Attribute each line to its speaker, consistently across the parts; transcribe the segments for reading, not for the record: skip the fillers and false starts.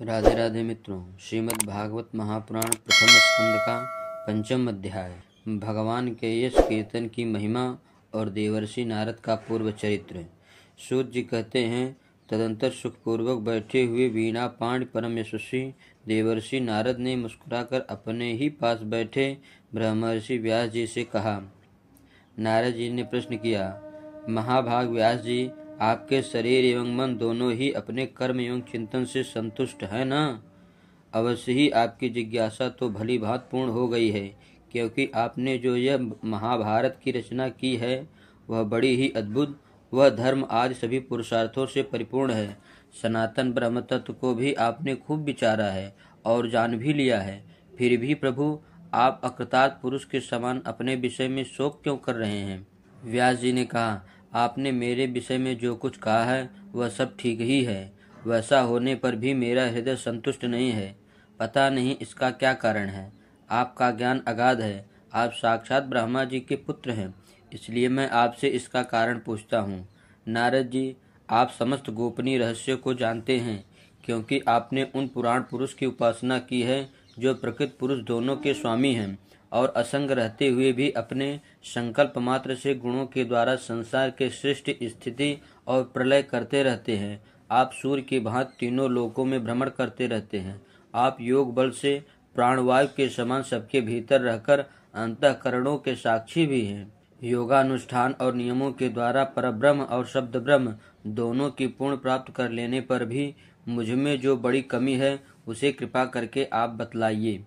Speaker 1: राधे राधे मित्रों, श्रीमद् भागवत महापुराण प्रथम स्कंद का पंचम अध्याय। भगवान के यश कीर्तन की महिमा और देवर्षि नारद का पूर्व चरित्र। सूत जी कहते हैं, तदंतर सुखपूर्वक बैठे हुए वीणा पाण परम यशस्वी देवर्षि नारद ने मुस्कुराकर अपने ही पास बैठे ब्रह्मर्षि व्यास जी से कहा। नारद जी ने प्रश्न किया, महाभाग व्यास जी, आपके शरीर एवं मन दोनों ही अपने कर्म एवं चिंतन से संतुष्ट है ना? अवश्य ही आपकी जिज्ञासा तो भली भांति पूर्ण हो गई है, क्योंकि आपने जो यह महाभारत की रचना की है वह बड़ी ही अद्भुत, वह धर्म आदि सभी पुरुषार्थों से परिपूर्ण है। सनातन ब्रह्म तत्व को भी आपने खूब विचारा है और जान भी लिया है, फिर भी प्रभु आप अकृतार्थ पुरुष के समान अपने विषय में शोक क्यों कर रहे हैं? व्यास जी ने कहा, आपने मेरे विषय में जो कुछ कहा है वह सब ठीक ही है, वैसा होने पर भी मेरा हृदय संतुष्ट नहीं है। पता नहीं इसका क्या कारण है। आपका ज्ञान अगाध है, आप साक्षात ब्रह्मा जी के पुत्र हैं, इसलिए मैं आपसे इसका कारण पूछता हूँ। नारद जी, आप समस्त गोपनीय रहस्य को जानते हैं, क्योंकि आपने उन पुराण पुरुष की उपासना की है जो प्रकृत पुरुष दोनों के स्वामी हैं और असंग रहते हुए भी अपने संकल्प मात्र से गुणों के द्वारा संसार के सृष्टि, स्थिति और प्रलय करते रहते हैं। आप सूर्य की भांति तीनों लोकों में भ्रमण करते रहते हैं। आप योग बल से प्राणवायु के समान सबके भीतर रहकर अंतःकरणों के साक्षी भी हैं। योगानुष्ठान और नियमों के द्वारा परब्रह्म और शब्द ब्रह्म दोनों की पूर्ण प्राप्त कर लेने पर भी मुझमें जो बड़ी कमी है उसे कृपा करके आप बतलाइए।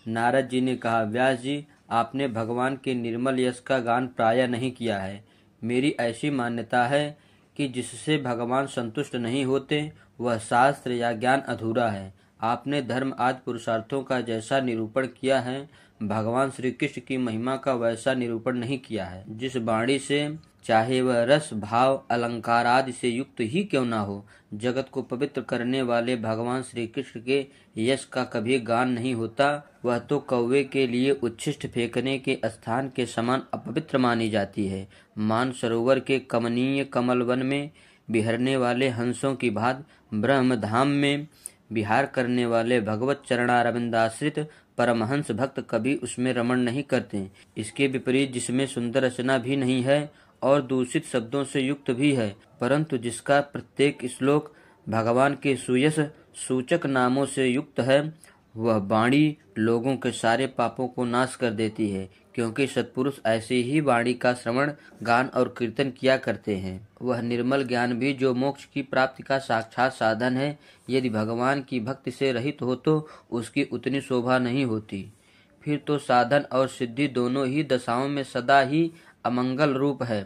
Speaker 1: नारद जी ने कहा, व्यास जी, आपने भगवान के निर्मल यश का गान प्रायः नहीं किया है। मेरी ऐसी मान्यता है कि जिससे भगवान संतुष्ट नहीं होते वह शास्त्र या ज्ञान अधूरा है। आपने धर्म आदि पुरुषार्थों का जैसा निरूपण किया है, भगवान श्री कृष्ण की महिमा का वैसा निरूपण नहीं किया है। जिस वाणी से, चाहे वह रस भाव अलंकार आदि से युक्त ही क्यों ना हो, जगत को पवित्र करने वाले भगवान श्री कृष्ण के यश का कभी गान नहीं होता। वह तो कौवे के लिए उच्छिष्ट फेंकने के स्थान के समान अपवित्र मानी जाती है। मान सरोवर के कमनीय कमल वन में बिहरने वाले हंसों की भांति ब्रह्म धाम में विहार करने वाले भगवत चरणारविंदाश्रित परमहंस भक्त कभी उसमें रमण नहीं करते। इसके विपरीत जिसमें सुंदर रचना भी नहीं है और दूषित शब्दों से युक्त भी है, परंतु जिसका प्रत्येक श्लोक भगवान के सुयश सूचक नामों से युक्त है, वह वाणी लोगों के सारे पापों को नाश कर देती है, क्योंकि सत्पुरुष ऐसे ही वाणी का श्रवण, गान और कीर्तन किया करते हैं। वह निर्मल ज्ञान भी जो मोक्ष की प्राप्ति का साक्षात साधन है, यदि भगवान की भक्ति से रहित हो तो उसकी उतनी शोभा नहीं होती। फिर तो साधन और सिद्धि दोनों ही दशाओं में सदा ही अमंगल रूप है।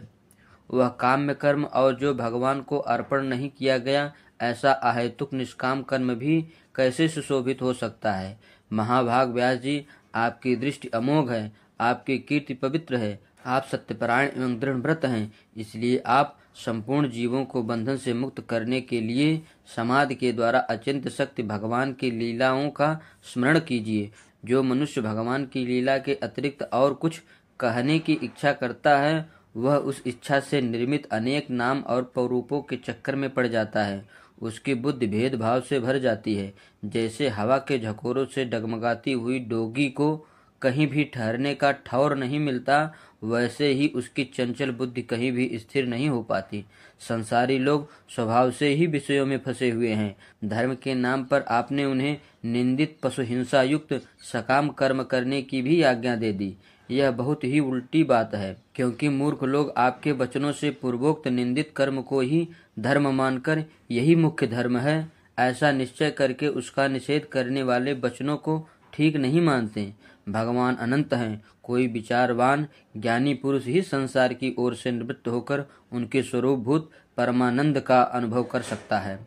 Speaker 1: वह काम्य कर्म और जो भगवान को अर्पण नहीं किया गया ऐसा अहेतुक निष्काम कर्म भी कैसे सुशोभित हो सकता है। महाभाग व्यास जी, आपकी दृष्टि अमोघ है, आपकी कीर्ति पवित्र है, आप सत्यपरायण एवं दृढ़ व्रत हैं, इसलिए आप संपूर्ण जीवों को बंधन से मुक्त करने के लिए समाधि के द्वारा अचिंत्य शक्ति भगवान की लीलाओं का स्मरण कीजिए। जो मनुष्य भगवान की लीला के अतिरिक्त और कुछ कहने की इच्छा करता है, वह उस इच्छा से निर्मित अनेक नाम और स्वरूपों के चक्कर में पड़ जाता है। उसकी बुद्धि भेदभाव से भर जाती है। जैसे हवा के झकोरों से डगमगाती हुई डोगी को कहीं भी ठहरने का ठौर नहीं मिलता, वैसे ही उसकी चंचल बुद्धि कहीं भी स्थिर नहीं हो पाती। संसारी लोग स्वभाव से ही विषयों में फंसे हुए हैं। धर्म के नाम पर आपने उन्हें निंदित पशु हिंसा युक्त सकाम कर्म करने की भी आज्ञा दे दी। यह बहुत ही उल्टी बात है, क्योंकि मूर्ख लोग आपके वचनों से पूर्वोक्त निंदित कर्म को ही धर्म मानकर यही मुख्य धर्म है ऐसा निश्चय करके उसका निषेध करने वाले वचनों को ठीक नहीं मानते। भगवान अनंत हैं, कोई विचारवान ज्ञानी पुरुष ही संसार की ओर से निवृत्त होकर उनके स्वरूपभूत परमानंद का अनुभव कर सकता है।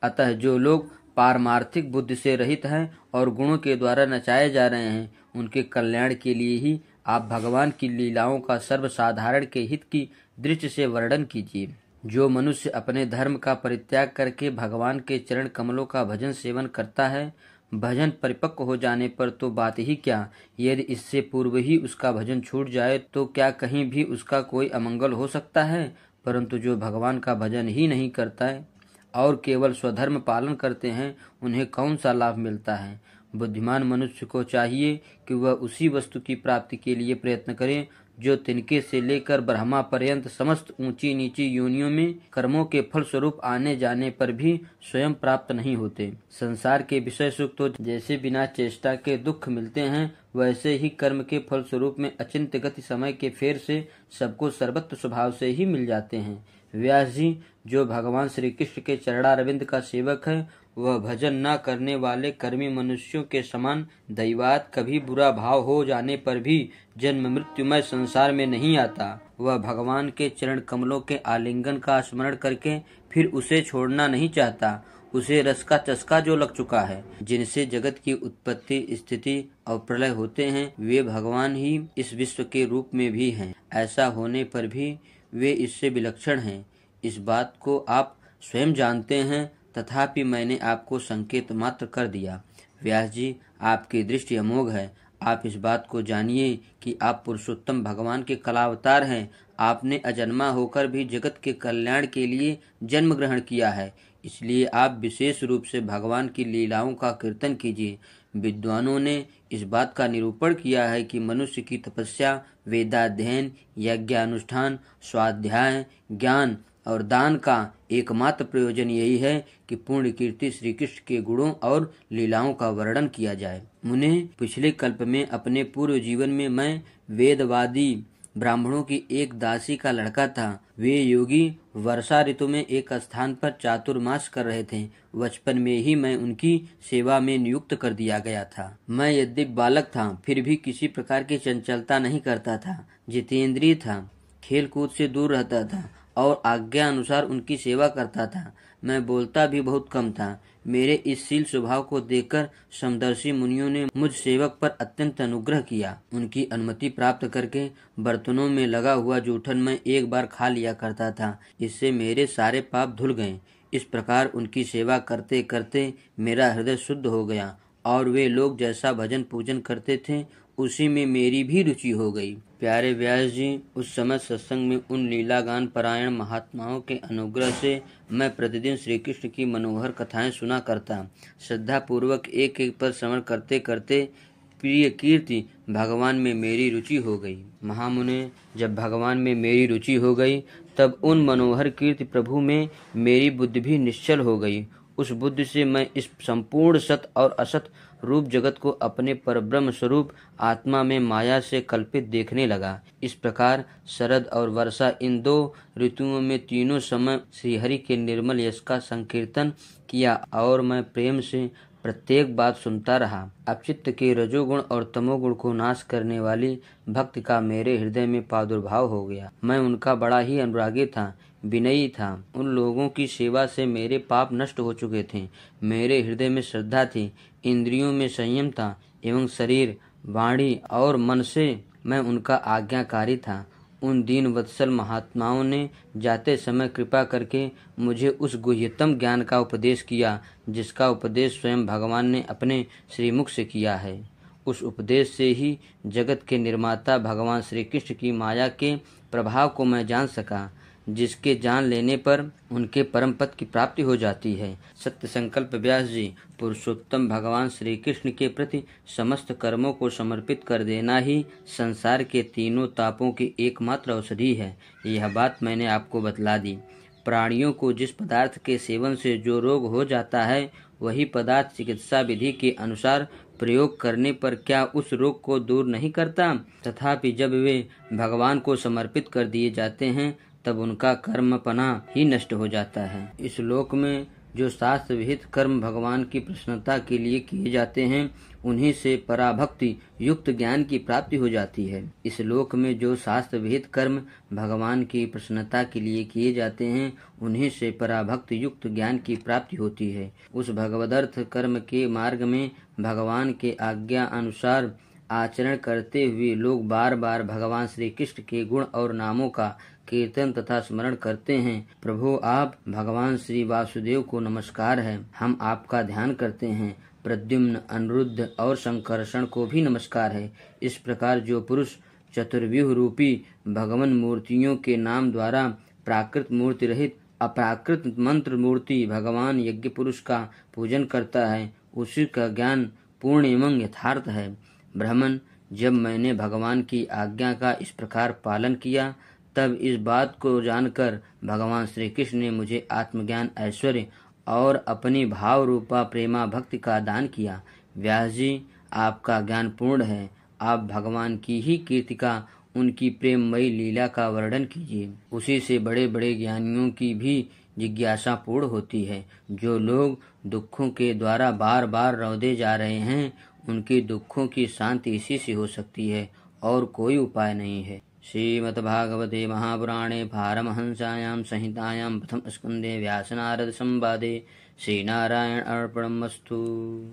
Speaker 1: अतः जो लोग पारमार्थिक बुद्धि से रहित हैं और गुणों के द्वारा नचाए जा रहे हैं, उनके कल्याण के लिए ही आप भगवान की लीलाओं का सर्वसाधारण के हित की दृष्टि से वर्णन कीजिए। जो मनुष्य अपने धर्म का परित्याग करके भगवान के चरण कमलों का भजन सेवन करता है, भजन परिपक्व हो जाने पर तो बात ही क्या, यदि इससे पूर्व ही उसका भजन छूट जाए तो क्या कहीं भी उसका कोई अमंगल हो सकता है। परंतु जो भगवान का भजन ही नहीं करता है और केवल स्वधर्म पालन करते हैं उन्हें कौन सा लाभ मिलता है। बुद्धिमान मनुष्य को चाहिए कि वह उसी वस्तु की प्राप्ति के लिए प्रयत्न करे जो तिनके से लेकर ब्रह्मा पर्यंत समस्त ऊंची नीची योनियों में कर्मों के फल स्वरूप आने जाने पर भी स्वयं प्राप्त नहीं होते। संसार के विषय सुख तो जैसे बिना चेष्टा के दुख मिलते हैं, वैसे ही कर्म के फल स्वरूप में अचिंत्य गति समय के फेर से सबको सर्वत्र स्वभाव से ही मिल जाते हैं। व्यास जी, जो भगवान श्री कृष्ण के चरणारविंद का सेवक है, वह भजन न करने वाले कर्मी मनुष्यों के समान दैवात कभी बुरा भाव हो जाने पर भी जन्म मृत्युमय संसार में नहीं आता। वह भगवान के चरण कमलों के आलिंगन का स्मरण करके फिर उसे छोड़ना नहीं चाहता। उसे रस का चस्का जो लग चुका है। जिनसे जगत की उत्पत्ति, स्थिति और प्रलय होते हैं, वे भगवान ही इस विश्व के रूप में भी हैं। ऐसा होने पर भी वे इससे विलक्षण हैं। इस बात को आप स्वयं जानते हैं, तथापि मैंने आपको संकेत मात्र कर दिया। व्यास जी, आपकी दृष्टि अमोघ है। आप इस बात को जानिए कि आप पुरुषोत्तम भगवान के कलावतार हैं। आपने अजन्मा होकर भी जगत के कल्याण के लिए जन्म ग्रहण किया है, इसलिए आप विशेष रूप से भगवान की लीलाओं का कीर्तन कीजिए। विद्वानों ने इस बात का निरूपण किया है कि मनुष्य की तपस्या, वेदाध्ययन, यज्ञानुष्ठान, स्वाध्याय, ज्ञान और दान का एकमात्र प्रयोजन यही है कि पूर्ण कीर्ति श्री कृष्ण के गुणों और लीलाओं का वर्णन किया जाए। मुने, पिछले कल्प में अपने पूर्व जीवन में मैं वेदवादी ब्राह्मणों की एक दासी का लड़का था। वे योगी वर्षा ऋतु में एक स्थान पर चातुर्मास कर रहे थे। बचपन में ही मैं उनकी सेवा में नियुक्त कर दिया गया था। मैं यद्यपि बालक था, फिर भी किसी प्रकार की चंचलता नहीं करता था। जितेंद्रिय था, खेल कूद से दूर रहता था और आज्ञा अनुसार उनकी सेवा करता था। मैं बोलता भी बहुत कम था। मेरे इस शील स्वभाव को देखकर समदर्शी मुनियों ने मुझ सेवक पर अत्यंत अनुग्रह किया। उनकी अनुमति प्राप्त करके बर्तनों में लगा हुआ जूठन मैं एक बार खा लिया करता था। इससे मेरे सारे पाप धुल गए। इस प्रकार उनकी सेवा करते करते मेरा हृदय शुद्ध हो गया और वे लोग जैसा भजन पूजन करते थे, उसी में मेरी भी रुचि हो गई। प्यारे व्यास जी, उस समय सत्संग में उन लीलागान परायण महात्माओं के अनुग्रह से मैं प्रतिदिन श्री कृष्ण की मनोहर कथाएं सुना करता। श्रद्धा पूर्वक एक एक पर श्रवण करते करते प्रिय कीर्ति भगवान में मेरी रुचि हो गई। महामुने, जब भगवान में मेरी रुचि हो गई, तब उन मनोहर कीर्ति प्रभु में मेरी बुद्धि भी निश्चल हो गई। उस बुद्धि से मैं इस संपूर्ण सत और असत रूप जगत को अपने परब्रह्म स्वरूप आत्मा में माया से कल्पित देखने लगा। इस प्रकार शरद और वर्षा, इन दो ऋतुओं में तीनों समय श्रीहरि के निर्मल यश का संकीर्तन किया और मैं प्रेम से प्रत्येक बात सुनता रहा। अब चित्त के रजोगुण और तमोगुण को नाश करने वाली भक्ति का मेरे हृदय में प्रादुर्भाव हो गया। मैं उनका बड़ा ही अनुरागी था, विनयी था। उन लोगों की सेवा से मेरे पाप नष्ट हो चुके थे। मेरे हृदय में श्रद्धा थी, इंद्रियों में संयम था एवं शरीर, वाणी और मन से मैं उनका आज्ञाकारी था। उन दीन वत्सल महात्माओं ने जाते समय कृपा करके मुझे उस गुह्यतम ज्ञान का उपदेश किया, जिसका उपदेश स्वयं भगवान ने अपने श्रीमुख से किया है। उस उपदेश से ही जगत के निर्माता भगवान श्री कृष्ण की माया के प्रभाव को मैं जान सका, जिसके जान लेने पर उनके परम पद की प्राप्ति हो जाती है। सत्य संकल्प व्यास जी, पुरुषोत्तम भगवान श्री कृष्ण के प्रति समस्त कर्मों को समर्पित कर देना ही संसार के तीनों तापों की एकमात्र औषधि है। यह बात मैंने आपको बतला दी। प्राणियों को जिस पदार्थ के सेवन से जो रोग हो जाता है, वही पदार्थ चिकित्सा विधि के अनुसार प्रयोग करने पर क्या उस रोग को दूर नहीं करता? तथापि जब वे भगवान को समर्पित कर दिए जाते हैं, तब उनका कर्मपना ही नष्ट हो जाता है। इस लोक में जो शास्त्र विहित कर्म भगवान की प्रसन्नता के लिए किए जाते हैं, उन्हीं से पराभक्ति युक्त ज्ञान की प्राप्ति हो जाती है। इस लोक में जो शास्त्र विहित कर्म भगवान की प्रसन्नता के लिए किए जाते हैं, उन्हीं से पराभक्ति युक्त ज्ञान की प्राप्ति होती है। उस भगवदर्थ कर्म के मार्ग में भगवान के आज्ञा अनुसार आचरण करते हुए लोग बार बार भगवान श्री कृष्ण के गुण और नामों का कीर्तन तथा स्मरण करते हैं। प्रभु, आप भगवान श्री वासुदेव को नमस्कार है। हम आपका ध्यान करते हैं। प्रद्युम्न, अनिरुद्ध और संकर्षण को भी नमस्कार है। इस प्रकार जो पुरुष चतुर्व्यूह रूपी भगवान मूर्तियों के नाम द्वारा प्राकृत मूर्ति रहित अप्राकृत मंत्र मूर्ति भगवान यज्ञ पुरुष का पूजन करता है, उसी का ज्ञान पूर्ण एवं यथार्थ है। ब्राह्मण, जब मैंने भगवान की आज्ञा का इस प्रकार पालन किया, तब इस बात को जानकर भगवान श्री कृष्ण ने मुझे आत्मज्ञान, ऐश्वर्य और अपनी भाव रूपा प्रेमा भक्ति का दान किया। व्यास जी, आपका ज्ञान पूर्ण है, आप भगवान की ही कीर्ति का, उनकी प्रेममयी लीला का वर्णन कीजिए। उसी से बड़े बड़े ज्ञानियों की भी जिज्ञासा पूर्ण होती है। जो लोग दुखों के द्वारा बार बार रौंदे जा रहे हैं, उनके दुखों की शांति इसी से हो सकती है और कोई उपाय नहीं है। श्रीमद्भागवते महापुराणे पारमहंस्यां संहितायां प्रथम स्कंदे व्यास नारद संवादे श्रीनारायण अर्पणमस्तु।